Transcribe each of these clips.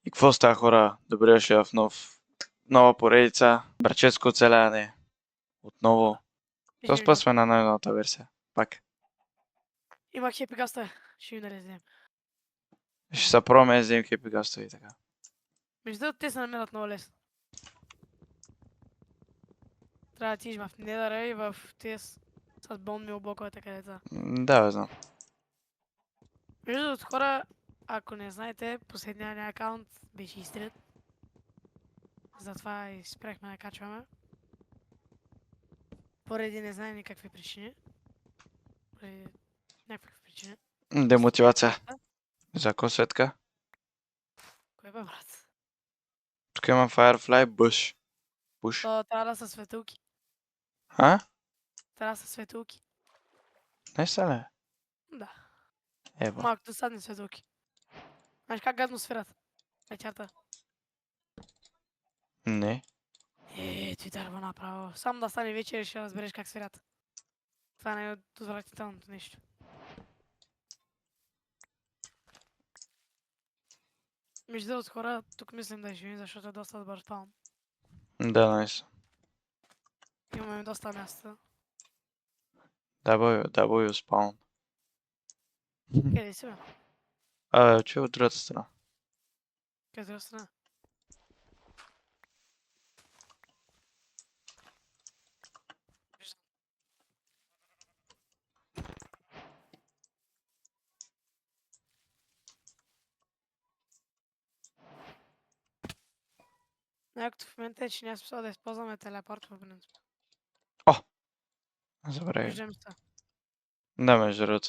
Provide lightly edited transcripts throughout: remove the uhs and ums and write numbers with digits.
И какво става, хора? Добре дошли в нова поредица. Братчетско оцеляване. Отново. То път сме на най-новата версия. Пак. Има хепи гаста. Ще ви налезем. Ще се пробваме да вземем хепи гаста и така. Между другото, те се намерят много лесно. Трябва да отидеш в Недъра и в тези с бомби блоковете където. Да, бе, знам. Между другото, хора, ако не знаете, последния ни акаунт беше изтрит. Затова и спряхме да качваме. Поради не знае никакви причини. Поради някакви причини. Демотивация. За какво светка? Кой бе, брат? Тук има Firefly Bush. Bush. То трябва да са светулки. А? Трябва да са светулки. Не са ли? Да. Ева. Малко досадни светулки. Знаеш как гадно свират? Вечерта. Не. Ти трябва направо. Само да стане вечер и ще разбереш как свирят. Това не е отвратителното нещо. Между другото, хора, тук мислим да живеем, защото е доста добър спаун. Да, найс. Имаме доста място. W spawn. Къде си, бе? Че от другата страна. Къде е друга страна? Виждам. Най-якото в момента е, че няма смисъл да използваме телепорт по принцип. Забравя. Виждам се. Да, между другото.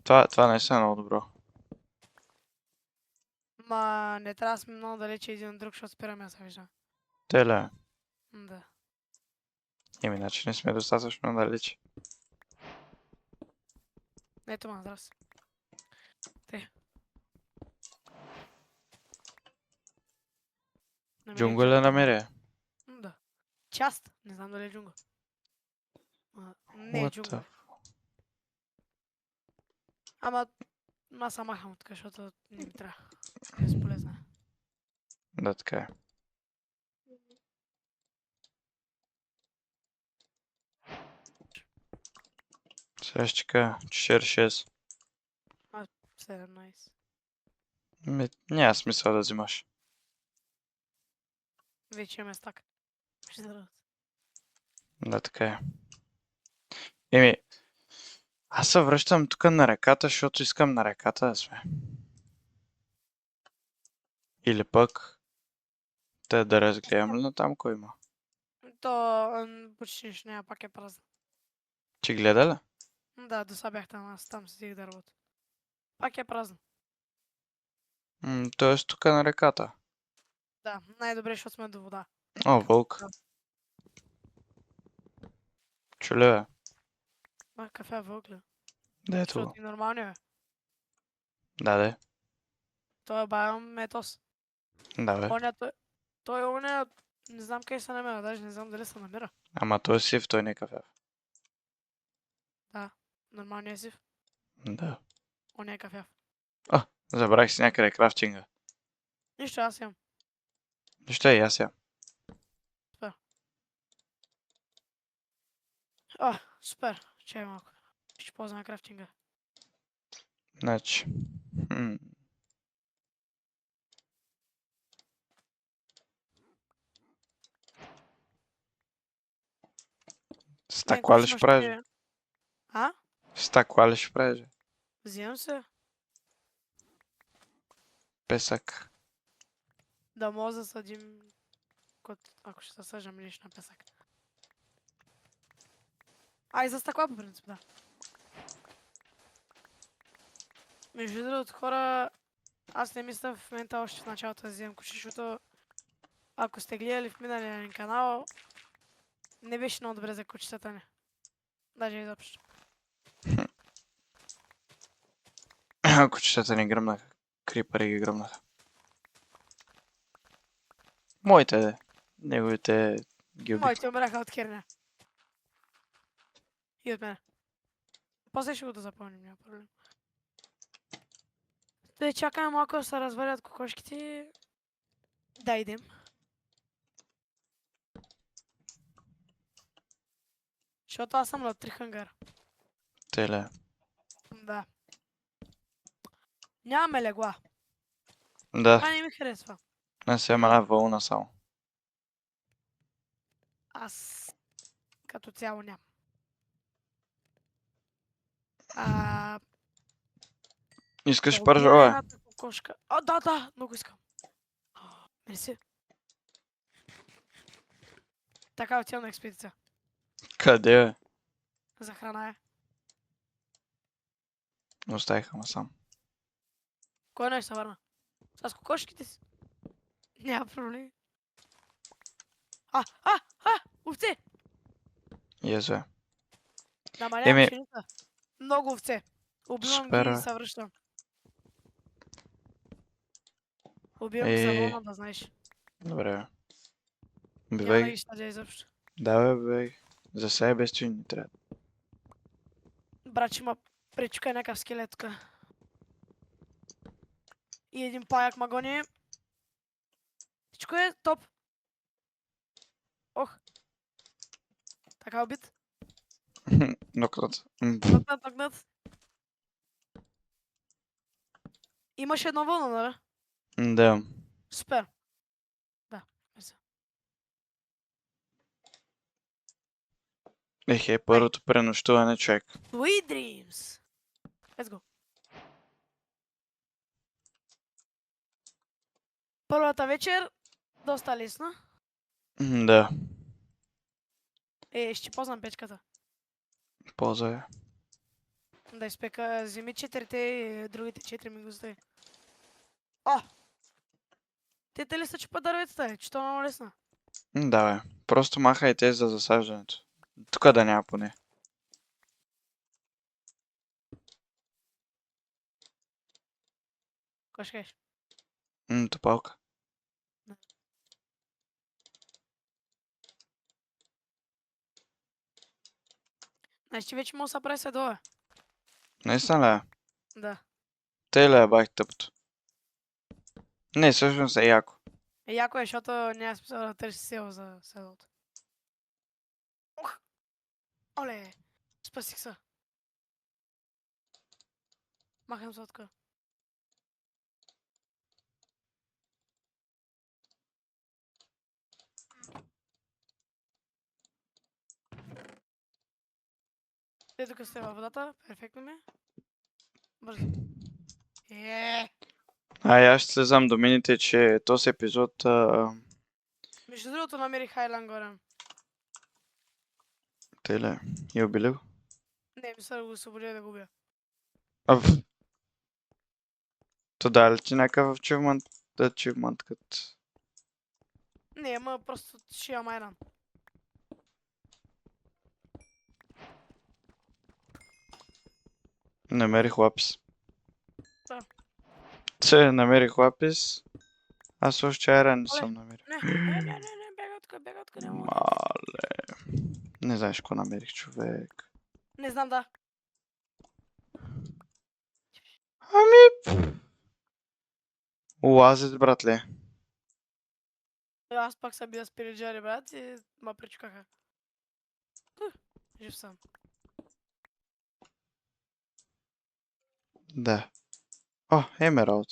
Това наистина е много добро. Ма не трябва да сме много далече един от друг, защото спираме да се виждам. Теле. Да. Иначе не сме достатъчно далеч. Ето ма, здрасти. Те. Джунгъл е намеря. Да. Част. Не знам дали е джунгъл. Не е What джунгъл. the... Ама аз махам от тук, защото не ми трябва. Безполезна е. Да, така е. Сега ще кажа 4-6. 17. Няма смисъл да взимаш. Вече имаме стак. Ще зарад. Да, така е. Аз се връщам тук на реката, защото искам на реката да сме. Или пък да разгледам ли на там кой има. То почти нищо няма, пак е празно. Ти гледа ли? Да, до сега бях там, аз там седих да работя. Пак е празно. Тоест тук на реката. Да, най-добре, защото сме до вода. О, вълк. Чули бе? Кафе вълк ли? Да, ето Защото го. и нормалния е. Да. Той е байон метос. Да, бе. Той е оня, не знам къде се намира, даже не знам дали се намира. Ама той е сив, той не е кафе. Да, нормалния е сив. Да. Оня е кафяв. Забравих си някъде крафтинга. Нищо, аз имам. Нищо и аз я. Супер. Чай малко. Ще ползваме крафтинга. Значи. Стакла ли ще правиш? А? Стакла ли ще правиш? Взимам се. Песък. Да може да съдим, ако ще съждам лично на песък. И за стъкла по принцип, да. Между другото, хора, аз не мисля в момента още в началото да вземам куче, защото ако сте гледали в миналия ни канал, не беше много добре за кучетата ни. Даже изобщо. Кучетата ни гръмнаха. Крипъри ги гръмнаха. Моите, неговите ги убих. Моите умряха от херня. И от мене. После ще го да запомним, няма проблем. Тъй чакаме малко да се развалят кокошките. Да идем. Защото аз съм на 3 хангара. Теле. Да. Нямаме легла. Да, Това не ми харесва. не се има една вълна само. Аз като цяло нямам. А, Искаш да убия пържола? едната кокошка. А, да, много искам. Мерси. Така отивам на експедиция. Къде е? За храна е. Оставиха ме сам. Кой нещо се върна? С кокошките си. Няма проблем. Овце! Езве. Намалявам Еми, пшеница. Много овце. Убивам ги супер, и бе. се връщам. Убивам ги за Е, вълна, да знаеш. добре, бе. Няма да Бивай. ги щадя изобщо. Да, бе, бивай. За себе без това ни трябва. Брат, ще има пречука някакъв скелет тук. И един паяк ма гони. Всичко е топ. Ох. Така убит. Нокнат. Нокнат. Имаше едно вълна, нали? Да. Супер. Да, мерси. Ехе, първото пренощуване, човек. Sweet dreams. Let's go. Първата вечер, доста лесна. Да, Ще ползвам печката. полза е. Да изпека, вземи 4-те и другите 4 ми го остави. О! Те ли са чупа дърветата, че то е много лесна. Да, бе. Просто махай те за засаждането. Тук да няма поне. Кой ще кажеш? Топалка. Значи вече мога да се прави седове. Наистина ли е? Да. Те ли е бах тъпто? Не, всъщност е яко. Яко е, защото няма смисъл да търси сел за седлото. Ух! Оле! Спасих се. Махам се отка. Те тук сте във водата, перфектно ми е. Бързо. Аз ще слезам до мините, че този епизод... Между другото намерих Хайлан горе. Те ли е? И убили го? Не, мисля да го освободя да го убия. То дали ти някакъв achievement като... Не, ама просто ще имам айран. Намерих лапис. Да. Че намерих лапис. Аз още айран не Оле, съм намерил. не, бега отка, няма. Мале. Не знаеш какво намерих, човек. Не знам, да. Ами... Лазит, братле. Аз пак съм бил с пириджари, брат, и ма причукаха. Жив съм. Да. О, Емералд.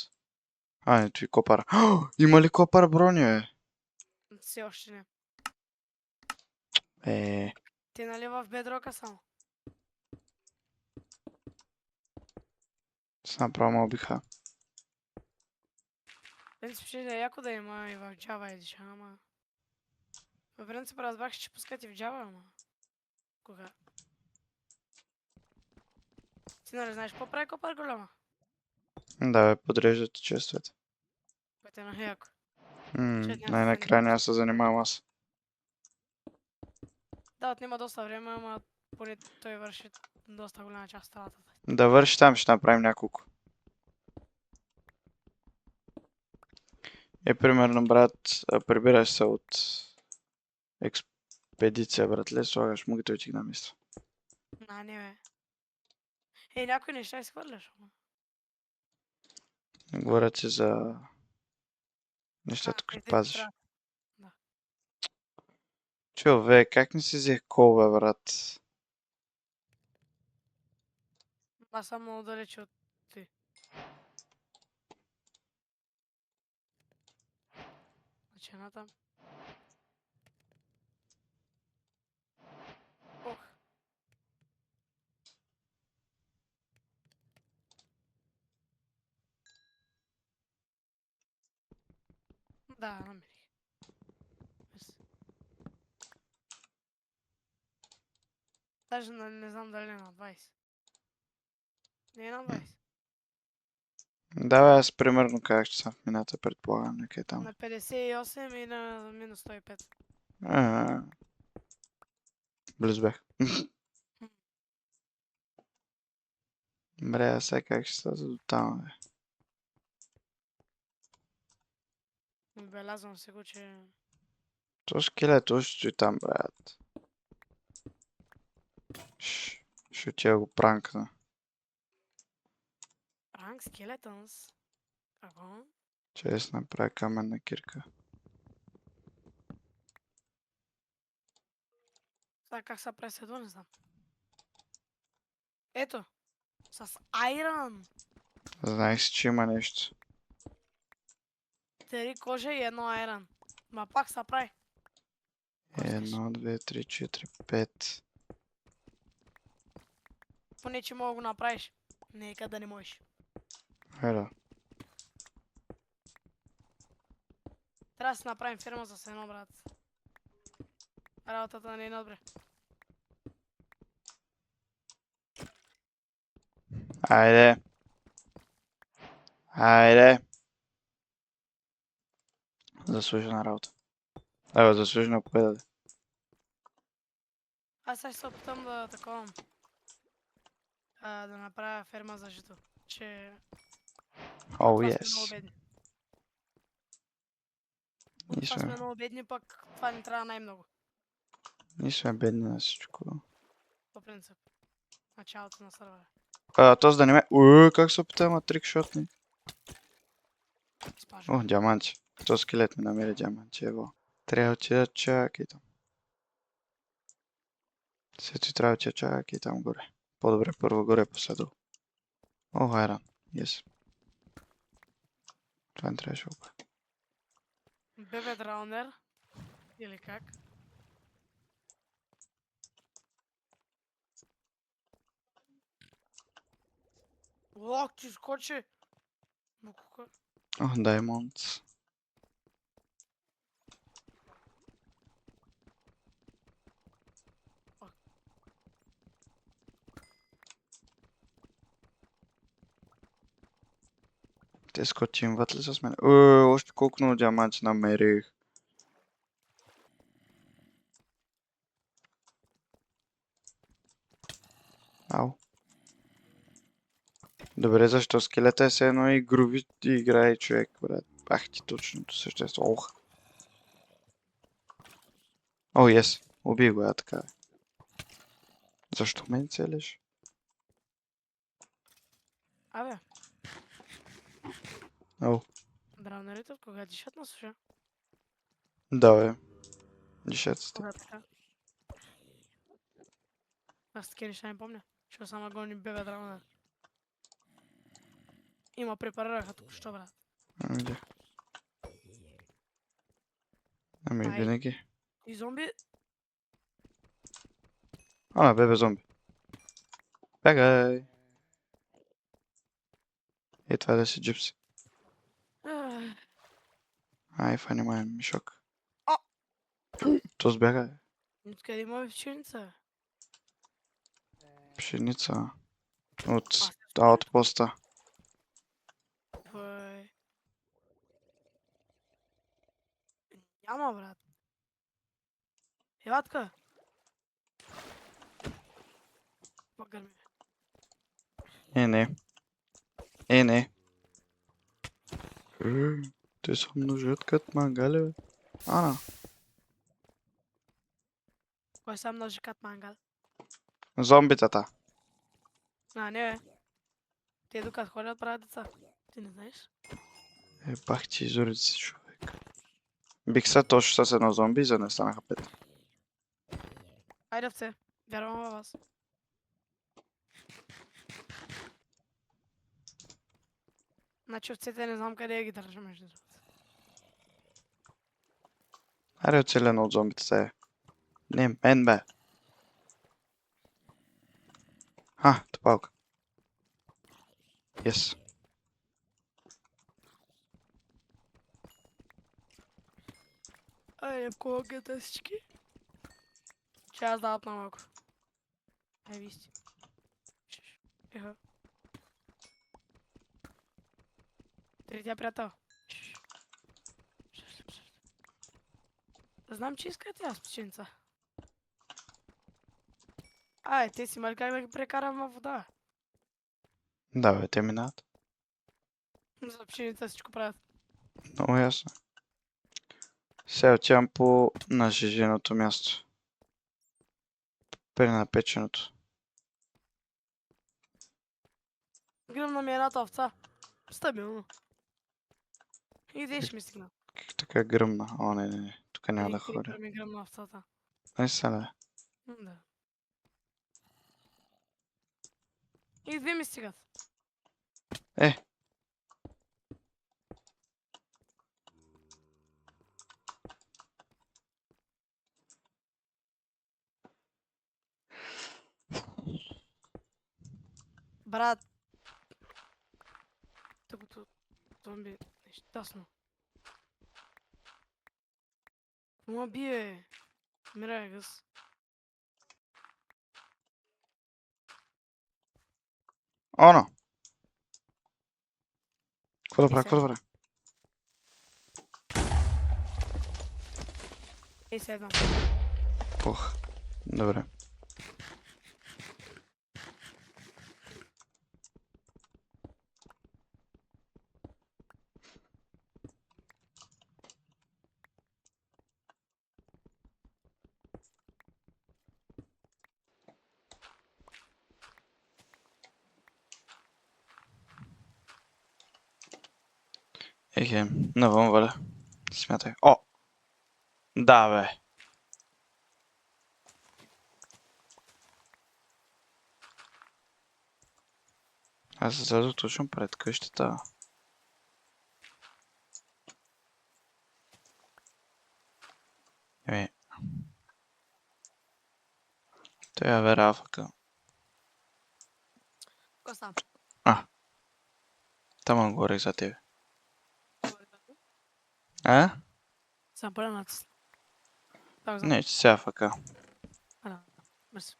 Ето и копар. Има ли копар броня, бе? Все още не. Е, Ти нали в бедрока само? с направо ме убиха. В принцип ще да е яко да има и в Java Edition, ама... В принцип разбрах, че пускат и в Java, ама... Кога? Ти нали знаеш какво прави копар голяма? Да, бе, подреждат честовете. Което е много яко. Най-накрая няма се занимавам аз. Да, отнема доста време, ама поне той върши доста голяма част от работата. Да върши там, ще направим няколко. Примерно, брат, прибираш се от експедиция, братле, слагаш му ги, той ти ги намества. Не бе. Някои неща изхвърляш, ама. Говоря ти за нещата, които дето пазиш. трябва. Да. Човек, как не си взех кол, бе, брат? Аз съм много далече от ти. Значи една там. Ох. Да, намерих. Мерси. Даже не знам дали е на 20. Не е на 20. Да, бе, аз примерно как че съм в мината, предполагам, нека е там. На 58 и на минус 105. А, близо бях. Добре, а сега как ще става до там, бе? Отбелязвам си го, че... То скелето ще стои там, брат. Ще отида го пранкна. Ранг скелетънс. Какво? Че си направя каменна кирка. Сега как се преседва, не знам. Ето. С айрон. Знаех си, че има нещо. 3 кожа и едно айрон. Ма пак се прави. Ако искаш. 1, 2, 3, 4, 5. Поне, че мога да го направиш. Нека да не можеш. Ела. Трябва да си направим фирма с едно, брат. Работата не е добре. Айде. Айде. Заслужена работа. Ева, заслужена победа. Аз сега ще се опитам да таковам. Да направя ферма за жито. Че... О, това сме много ес. бедни. Ние Това сме сме, много бедни, пък това ни трябва най-много. ние сме бедни на всичко. По принцип. Началото на сървъра. Този да не ме... как се опита, ама трикшотни. Спажа. О, диаманти. То скелет ми намери диаманти, ево. Трябва да отида чакай там. След това трябва да отида чакай там горе. По-добре първо горе, после долу. О, айран. Yes. Това не трябваше да го. Бебе драунер. Или как? Ох, ти скочи! Букука. О, даймонд. Те скотимват ли с мен? Още колко много диаманти намерих. Ау. Добре, защо скелета е все едно и груби и играе човек, брат. Ах ти точното същество. Ох. О, ес. Убий го, така. Защо мен целиш? Абе, О, драунерите от кога дишат на суша? да бе. Дишецата. Кога така? Аз такива неща не помня. Ще само гони бебе драунер. Има препарираха току-що, брат. Да. Ами Ай. винаги. И зомби? Бебе зомби. Бягай. Е, това да си джипси. Ах, Ай, фани май мишок. А! То сбягай. Откъде има пченица? Пшеница. От Аз не аутпоста. Бой. Няма, брат. Еватка. Погърми ме. Не. Не. Те се множат като мангали, бе. Ана. Кой са множи кат мангал? Зомбитата. Не, бе. Те докато ходят правят деца. Ти не знаеш? Бах ти изурици, човек. Бих се точно с едно зомби, за да не станаха 5. Айде овце, вярвам във вас. Значи овцете не знам къде я ги държа между другото. Аре оцелено от зомбите сега. Не, мен бе. Топалка. Yes. Айде в колонката всички. Ще аз дават на малко. Ай, ви сте. Еха. Третия приятел. Знам, че иска тя спеченца. Те си имали как да ги прекарам във вода. Да, бе, те минават. За пшеница всичко правят. Много ясно. Сега отивам по нажеженото място. Пренапеченото. Гръмна ми едната овца. Стабилно. И дей ще ми стигна. Как така гръмна? О, не. Тук няма да Един ходя. крипър ми гръмна овцата. Ай сега, Да. И две ми стигат. Е. Брат. Тъгото зомби нещастно. Ма бие. Мирай гъс. Оно! Какво да Ей правя, сега. какво да правя? Ей седна. Ох. Добре. Ехе, навън валя. Смятай. О! Да, бе. Аз излязох точно пред къщата. Еми. Той я вера афъка. Коста. Там говорих за тебе. А? Съм пълен натисна. Так, знам. Не, че си афъка. Да. Мерси.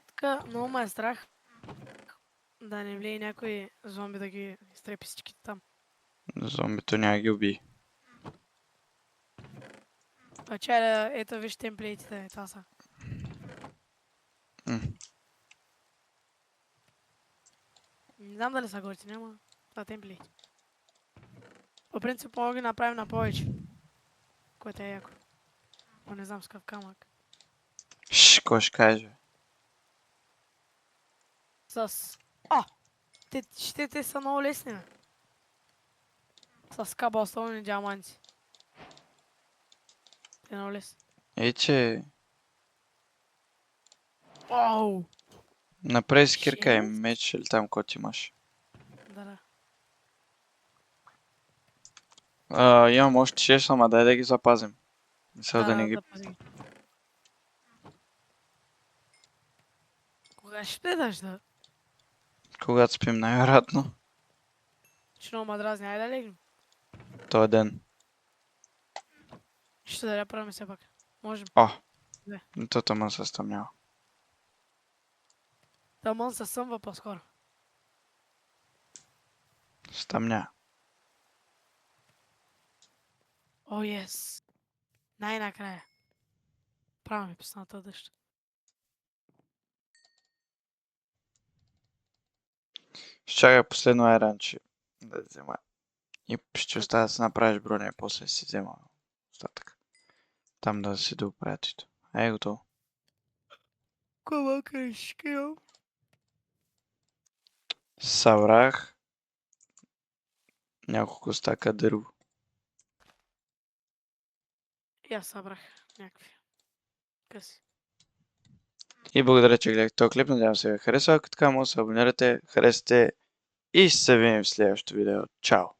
Така, много ме е страх да не влие някой зомби да ги изтрепи всичките там. Зомбито няма ги уби. Чай да, ето виж темплейтите, това са. Не знам дали са готини, ама това е темплейт. По принцип мога да ги направим на повече. Което е яко. Но не знам с какъв камък. Кой ще каже? С... те са много лесни, бе. С кабелстоуни диаманти. Те много лесни. Че Оу! направи с кирка и Шест? меч или там който имаш. Да. Имам още 6, ама дай да ги запазим. Мисля да не ги... Запази ги. Кога ще гледаш да? Когато спим най-вероятно. Ще много ма дразни, айде да легнем. Този ден. Ще да я правим все пак. Можем. Не. То тъмън се стъмнява. Тъмън се съмва по-скоро. Стъмня. О, ес. Най-накрая. Правя ми писната дъжд. Ще чакай последно айранче да взема. И ще оставя да си направиш броня и после си взема остатък. Там да си допратито. Готово. Кола кръжки. Събрах няколко стака дърво. И аз събрах някакви къси. И благодаря, че гледахте този клип. Надявам се ви е харесал. Ако така, може да се абонирате, харесате и ще се видим в следващото видео. Чао!